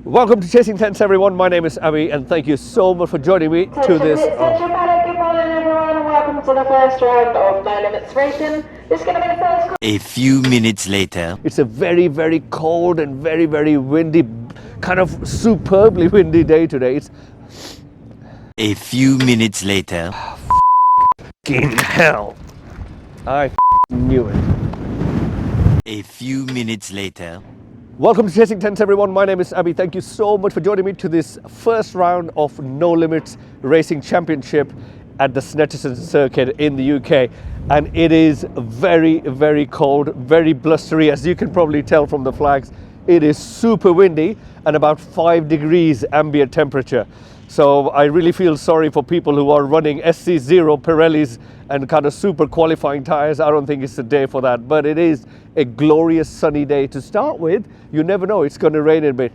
Welcome to Chasing Tents, everyone. My name is Abby, and thank you so much for joining me to this. Paddock, good morning, everyone, and welcome to the first round of No Limits Racing. This is going to be the first. A few minutes later. It's a very, very cold and very, very windy, kind of superbly windy day today. It's a few minutes later. F***ing hell. I knew it. A few minutes later. Welcome to Chasing Tents, everyone. My name is Abby. Thank you so much for joining me to this first round of No Limits Racing Championship at the Snetterton Circuit in the UK. And it is very, very cold, very blustery, as you can probably tell from the flags. It is super windy and about 5 degrees ambient temperature. So I really feel sorry for people who are running SC0 Pirellis and kind of super qualifying tires. I don't think it's the day for that, but it is a glorious sunny day to start with. You never know, it's going to rain a bit.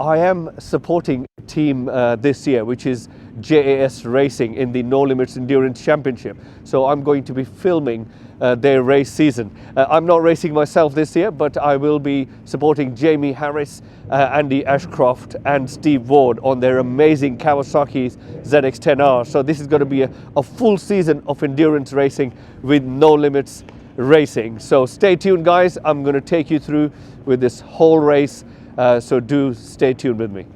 I am supporting a team this year, which is JAS Racing in the No Limits Endurance Championship. So I'm going to be filming their race season. I'm not racing myself this year, but I will be supporting Jamie Harris, Andy Ashcroft and Steve Ward on their amazing Kawasaki's ZX-10R. So this is going to be a full season of endurance racing with No Limits Racing. So stay tuned, guys. I'm going to take you through with this whole race. So do stay tuned with me.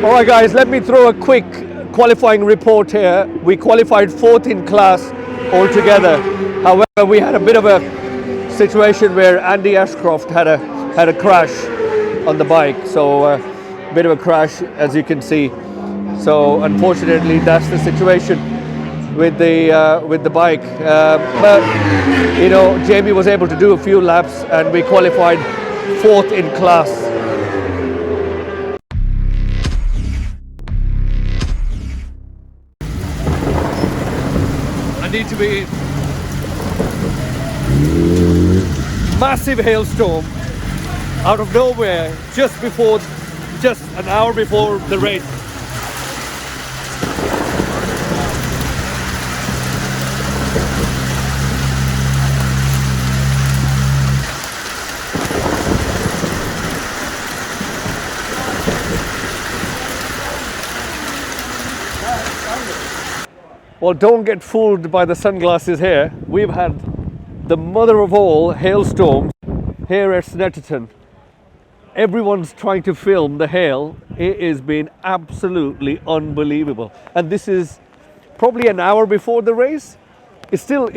Alright guys, let me throw a quick qualifying report here. We qualified 4th in class altogether. However, we had a bit of a situation where Andy Ashcroft had a crash on the bike. So a bit of a crash, as you can see. So unfortunately, that's the situation with the bike. But you know, Jamie was able to do a few laps, and we qualified 4th in class. I need to be massive hailstorm out of nowhere just an hour before the race. Well, don't get fooled by the sunglasses here. We've had the mother of all hailstorms here at Snetterton. Everyone's trying to film the hail. It has been absolutely unbelievable. And this is probably an hour before the race. It's still,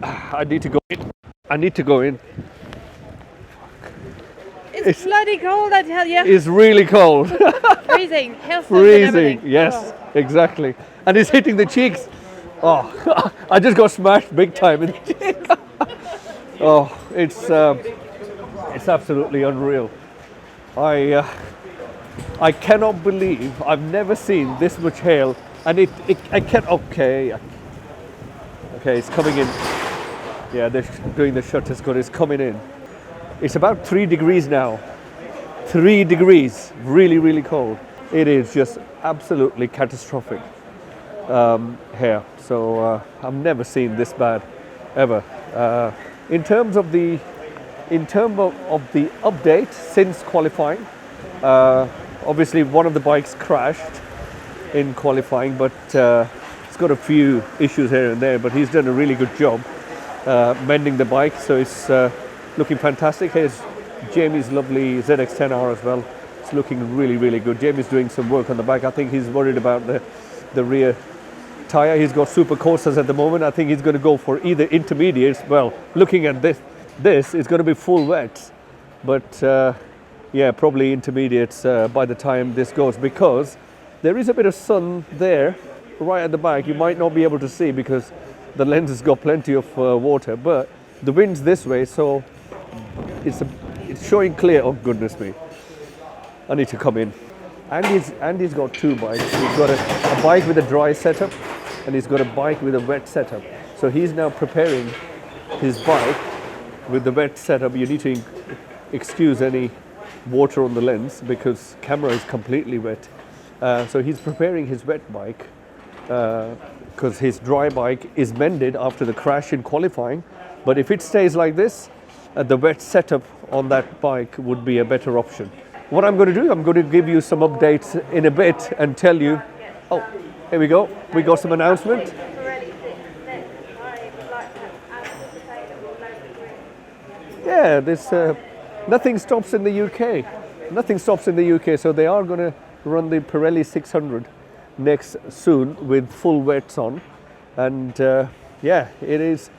I need to go in. I need to go in. It's bloody cold, I tell you. It's really cold. Freezing. Hailstones and Freezing, everything. yes, Oh. exactly. And it's hitting the cheeks. Oh, I just got smashed big time in the cheeks. Oh, it's absolutely unreal. I cannot believe I've never seen this much hail, and I can't. Okay, it's coming in. Yeah, they're doing the shutters good. It's coming in. It's about 3 degrees now. 3 degrees, really, really cold. It is just absolutely catastrophic here. So I've never seen this bad ever. In terms of the update since qualifying, obviously one of the bikes crashed in qualifying, but it's got a few issues here and there. But he's done a really good job mending the bike, so it's looking fantastic. Here's Jamie's lovely ZX-10R as well. It's looking really, really good. Jamie's doing some work on the back. I think he's worried about the rear tyre. He's got super coasters at the moment. I think he's going to go for either intermediates. Well, looking at this is going to be full wet, but yeah, probably intermediates by the time this goes, because there is a bit of sun there right at the back. You might not be able to see because the lens has got plenty of water, but the wind's this way, so it's showing clear. Oh goodness me, I need to come in. Andy's got 2 bikes. He's got a bike with a dry setup, and he's got a bike with a wet setup. So he's now preparing his bike with the wet setup. You need to excuse any water on the lens because camera is completely wet. So he's preparing his wet bike because his dry bike is mended after the crash in qualifying. But if it stays like this, the wet setup on that bike would be a better option. What I'm going to do, I'm going to give you some updates in a bit and tell you. Oh, here we go. We got some announcement. Yeah, there's nothing stops in the UK. Nothing stops in the UK, so they are going to run the Pirelli 600 next soon with full wets on, and yeah, it is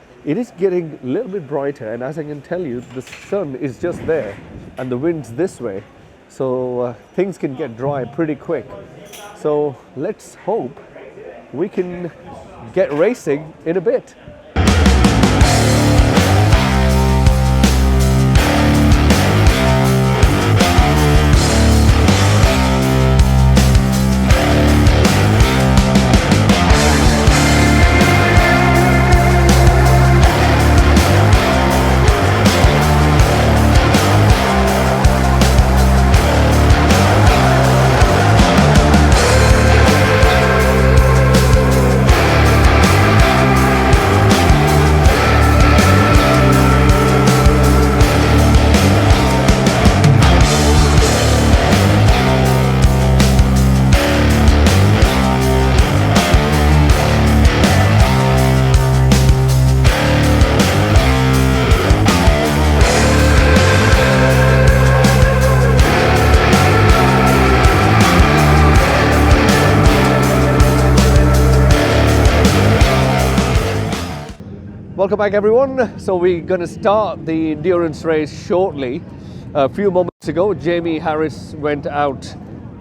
getting a little bit brighter, and as I can tell you, the sun is just there and the wind's this way, so things can get dry pretty quick. So let's hope we can get racing in a bit. Welcome back everyone. So we're going to start the endurance race shortly. A few moments ago, Jamie Harris went out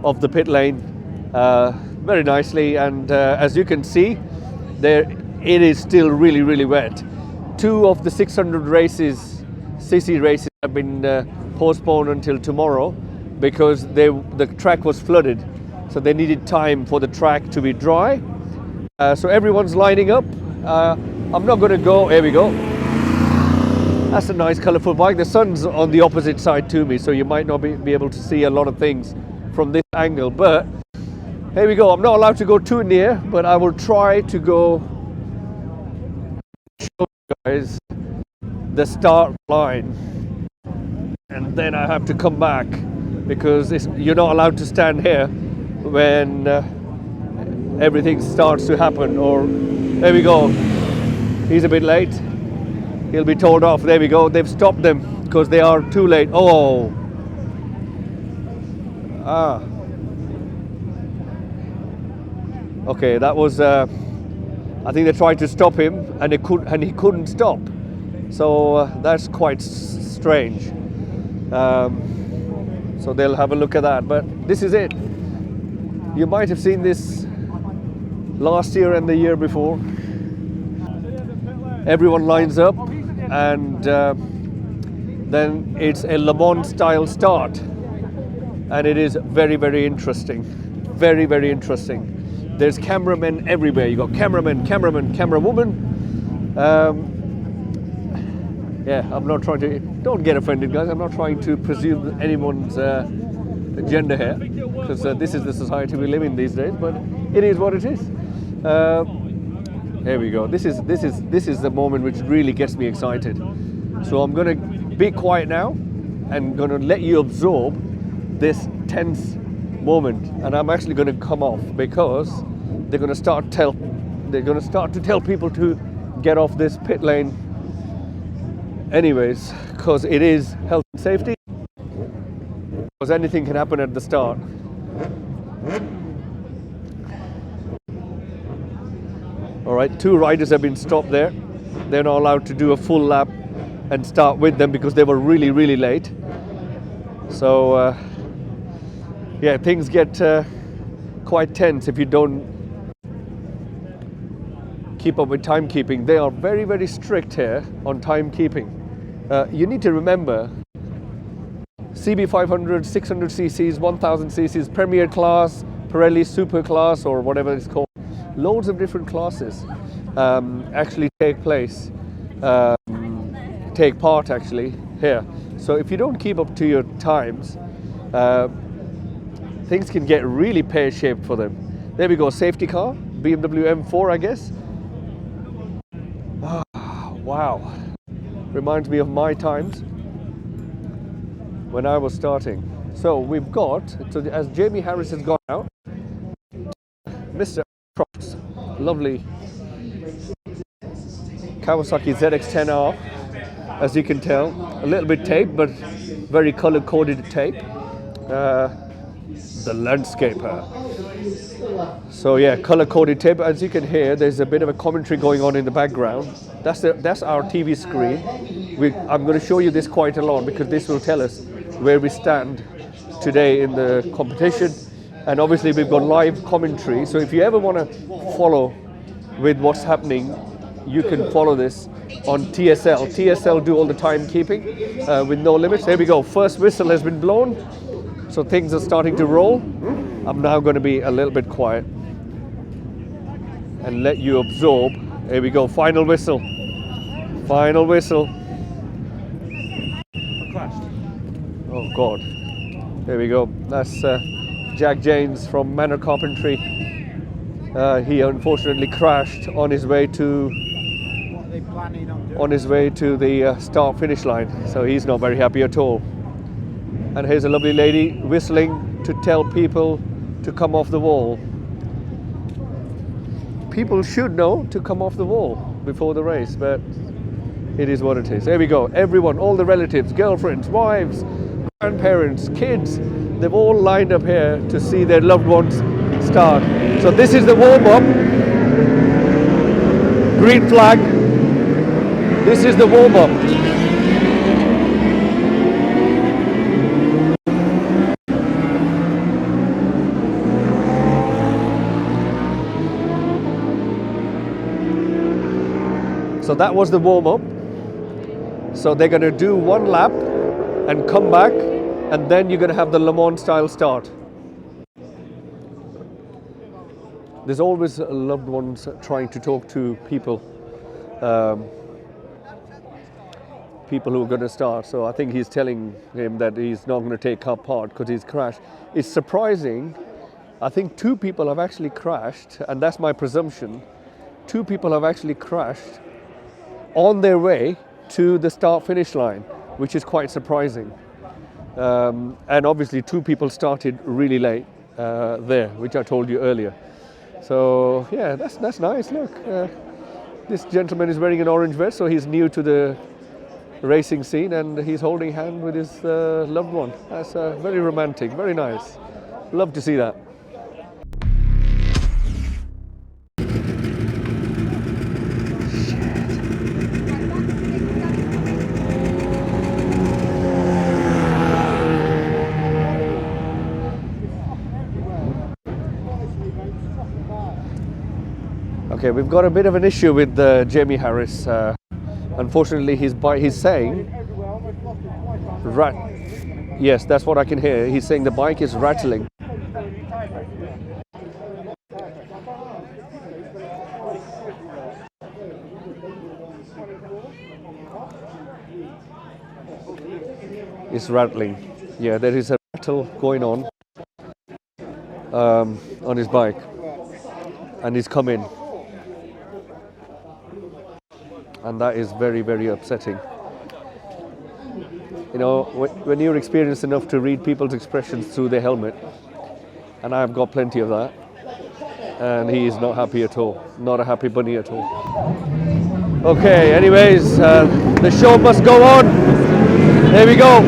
of the pit lane very nicely, and as you can see, there it is still really, really wet. 2 of the 600 races, CC races, have been postponed until tomorrow because the track was flooded. So they needed time for the track to be dry. So everyone's lining up. I'm not going to go. Here we go. That's a nice colourful bike. The sun's on the opposite side to me, so you might not be able to see a lot of things from this angle. But here we go. I'm not allowed to go too near, but I will try to go show you guys the start line. And then I have to come back because you're not allowed to stand here when everything starts to happen. Or there we go, he's a bit late, he'll be told off. There we go, they've stopped them because they are too late. Oh, okay, that was I think they tried to stop him and he couldn't stop, so that's quite strange. So they'll have a look at that, but this is it. You might have seen this last year and the year before. Everyone lines up, and then it's a Le Mans style start, and it is very, very interesting. Very, very interesting. There's cameramen everywhere. You got cameramen, camerawoman. Yeah, I'm not trying to, don't get offended guys, I'm not trying to presume anyone's agenda here, because this is the society we live in these days, but it is what it is. Here we go. This is the moment which really gets me excited. So I'm going to be quiet now and going to let you absorb this tense moment, and I'm actually going to come off because they're going to start to tell people to get off this pit lane anyways, because it is health and safety, because anything can happen at the start. All right, 2 riders have been stopped there. They're not allowed to do a full lap and start with them because they were really, really late. So yeah, things get quite tense if you don't keep up with timekeeping. They are very, very strict here on timekeeping. You need to remember CB500, 600 cc's, 1000 cc's, Premier class, Pirelli Super class, or whatever it's called. Loads of different classes actually take part actually here. So if you don't keep up to your times, things can get really pear-shaped for them. There we go, safety car, BMW M4 I guess. Wow, reminds me of my times when I was starting. So we've got, so as Jamie Harris has gone out, Mr. Croft's lovely Kawasaki ZX-10R, as you can tell, a little bit taped, but very color-coded tape. The landscaper. So yeah, color-coded tape. As you can hear, there's a bit of a commentary going on in the background. That's our TV screen. I'm going to show you this quite a lot because this will tell us where we stand today in the competition. And obviously we've got live commentary. So if you ever want to follow with what's happening, you can follow this on TSL. TSL do all the timekeeping with no limits. There we go. First whistle has been blown. So things are starting to roll. I'm now going to be a little bit quiet and let you absorb. Here we go, final whistle. Final whistle. Oh God. There we go. That's Jack James from Manor Carpentry. He unfortunately crashed on his way to the start finish line. So he's not very happy at all. And here's a lovely lady whistling to tell people to come off the wall. People should know to come off the wall before the race, but it is what it is. There we go. Everyone, all the relatives, girlfriends, wives, grandparents, kids, they've all lined up here to see their loved ones start. So this is the warm-up. Green flag. This is the warm-up. So that was the warm-up. So they're going to do one lap and come back, and then you're going to have the Le Mans style start. There's always loved ones trying to talk to people, people who are going to start. So I think he's telling him that he's not going to take up part because he's crashed. It's surprising. I think 2 people have actually crashed, and that's my presumption. 2 people have actually crashed on their way to the start finish line, which is quite surprising. And obviously 2 people started really late there, which I told you earlier. So yeah, that's nice. Look, this gentleman is wearing an orange vest, so he's new to the racing scene, and he's holding hand with his loved one. That's very romantic, very nice. Love to see that. Okay, we've got a bit of an issue with Jamie Harris. Unfortunately, he's saying, yes, that's what I can hear. He's saying the bike is rattling. It's rattling. Yeah, there is a rattle going on his bike, and he's come in. And that is very, very upsetting. You know, when you're experienced enough to read people's expressions through their helmet, and I've got plenty of that, and he is not happy at all. Not a happy bunny at all. Okay, anyways, the show must go on. There we go.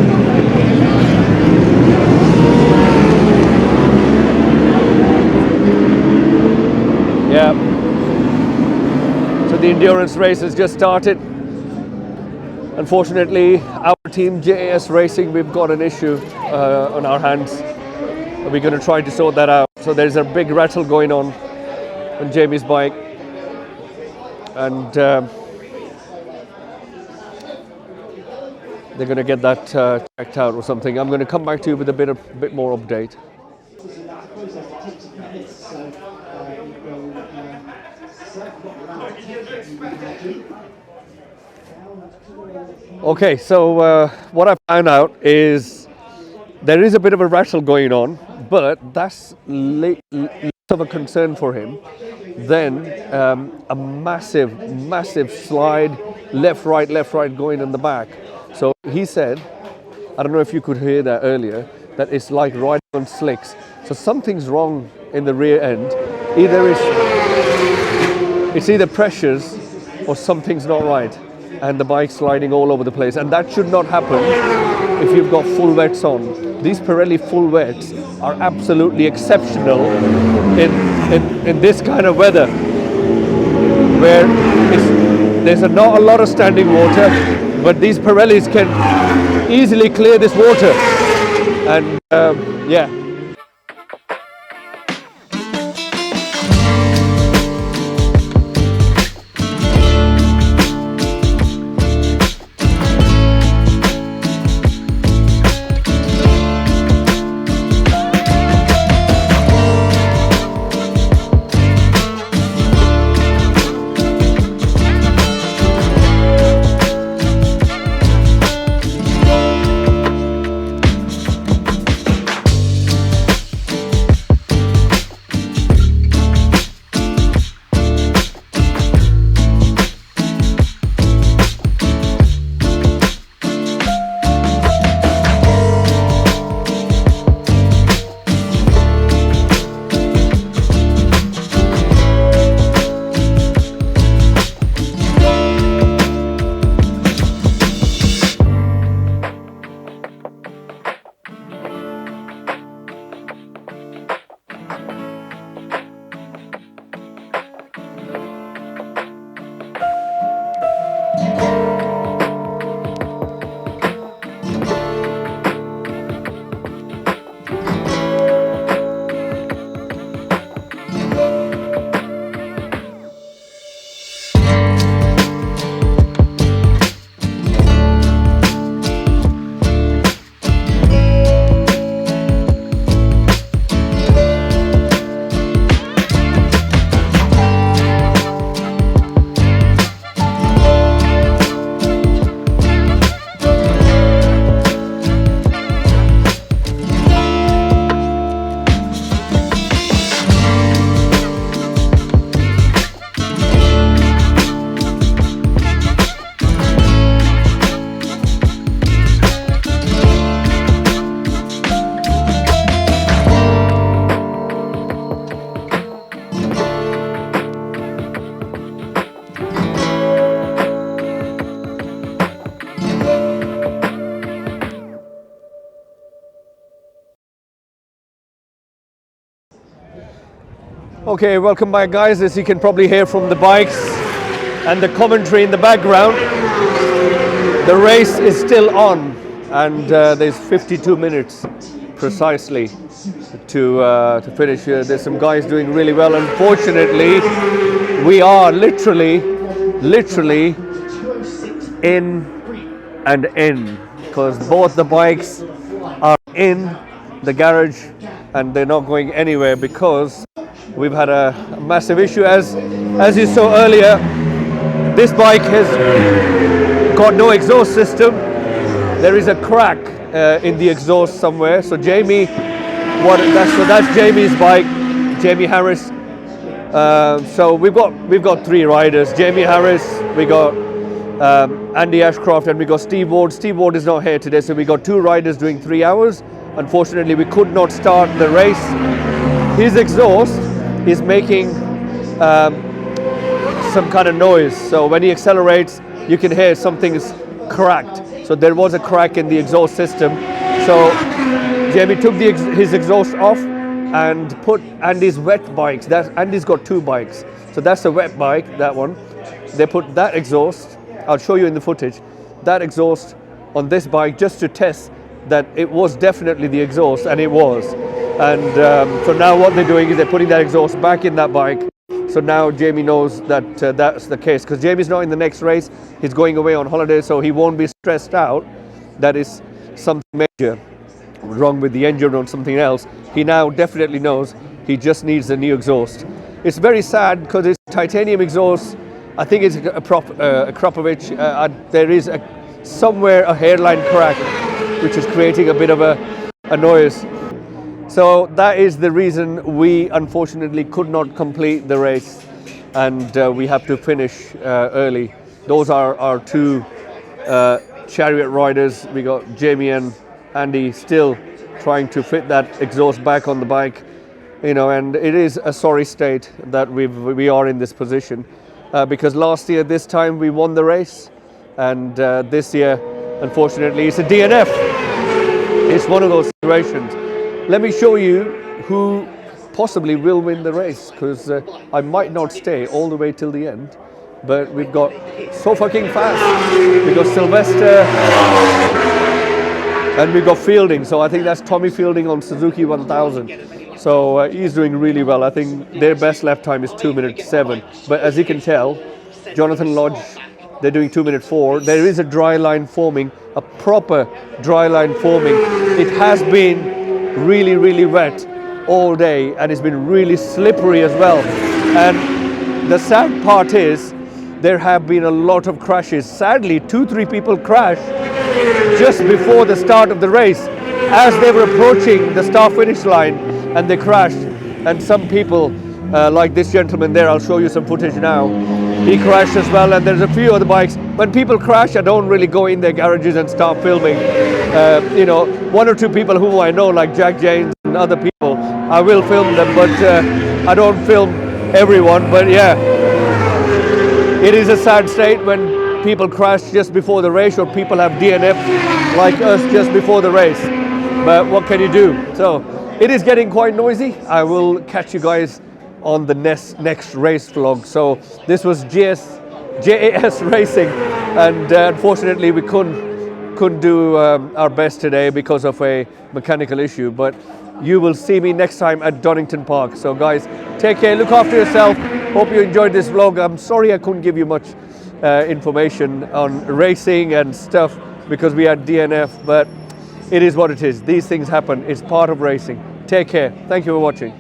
Yeah. So the endurance race has just started. Unfortunately, our team, JAS Racing, we've got an issue on our hands. We're going to try to sort that out. So there's a big rattle going on Jamie's bike. And they're going to get that checked out or something. I'm going to come back to you with a bit more update. Okay, so what I found out is there is a bit of a rattle going on, but that's less of a concern for him than a massive slide, left, right going in the back. So he said, I don't know if you could hear that earlier, that it's like riding on slicks. So something's wrong in the rear end. It's either pressures or something's not right, and the bike's sliding all over the place. And that should not happen if you've got full wets on. These Pirelli full wets are absolutely exceptional in this kind of weather, where there's not a lot of standing water, but these Pirellis can easily clear this water. And yeah. Okay, welcome back guys. As you can probably hear from the bikes and the commentary in the background, the race is still on, and there's 52 minutes precisely to finish. There's some guys doing really well. Unfortunately, we are literally in and in, because both the bikes are in the garage and they're not going anywhere because we've had a massive issue. As you saw earlier, this bike has got no exhaust system. There is a crack in the exhaust somewhere. So Jamie, that's Jamie's bike, Jamie Harris. So we've got three riders: Jamie Harris, we got Andy Ashcroft, and we got Steve Ward. Steve Ward is not here today, so we got two riders doing 3 hours. Unfortunately, we could not start the race. His exhaust is making some kind of noise. So when he accelerates, you can hear something's cracked. So there was a crack in the exhaust system. So Jamie took his exhaust off and put Andy's wet bikes. Andy's got two bikes. So that's a wet bike, that one. They put that exhaust, I'll show you in the footage, that exhaust on this bike just to test that it was definitely the exhaust, and it was. And so now what they're doing is they're putting that exhaust back in that bike. So now Jamie knows that that's the case, because Jamie's not in the next race. He's going away on holiday, so he won't be stressed out that is something major wrong with the engine or something else. He now definitely knows he just needs a new exhaust. It's very sad because it's titanium exhaust. I think it's a Kropovich. There is somewhere a hairline crack which is creating a bit of a noise. So that is the reason we unfortunately could not complete the race, and we have to finish early. Those are our two chariot riders. We got Jamie and Andy still trying to fit that exhaust back on the bike, and it is a sorry state that we are in this position, because last year this time we won the race, and this year unfortunately it's a DNF. It's one of those situations. Let me show you who possibly will win the race, because I might not stay all the way till the end, but we've got so fucking fast. We've got Sylvester and we've got Fielding. So I think that's Tommy Fielding on Suzuki 1000. So he's doing really well. I think their best lap time is 2:07. But as you can tell, Jonathan Lodge, they're doing 2:04. There is a dry line forming, a proper dry line forming. It has been really wet all day, and it's been really slippery as well. And the sad part is there have been a lot of crashes. Sadly, 2-3 people crashed just before the start of the race as they were approaching the start finish line, and they crashed. And some people like this gentleman there, I'll show you some footage now, he crashed as well. And there's a few other bikes. When people crash, I don't really go in their garages and start filming. 1 or 2 people who I know, like Jack James and other people, I will film them, but I don't film everyone. But yeah, it is a sad state when people crash just before the race, or people have DNF like us just before the race. But what can you do? So it is getting quite noisy. I will catch you guys on the next race vlog. So this was JAS Racing, and unfortunately we couldn't do our best today because of a mechanical issue, but you will see me next time at Donington Park. So guys, take care, look after yourself. Hope you enjoyed this vlog. I'm sorry I couldn't give you much information on racing and stuff because we had DNF, but it is what it is. These things happen. It's part of racing. Take care. Thank you for watching.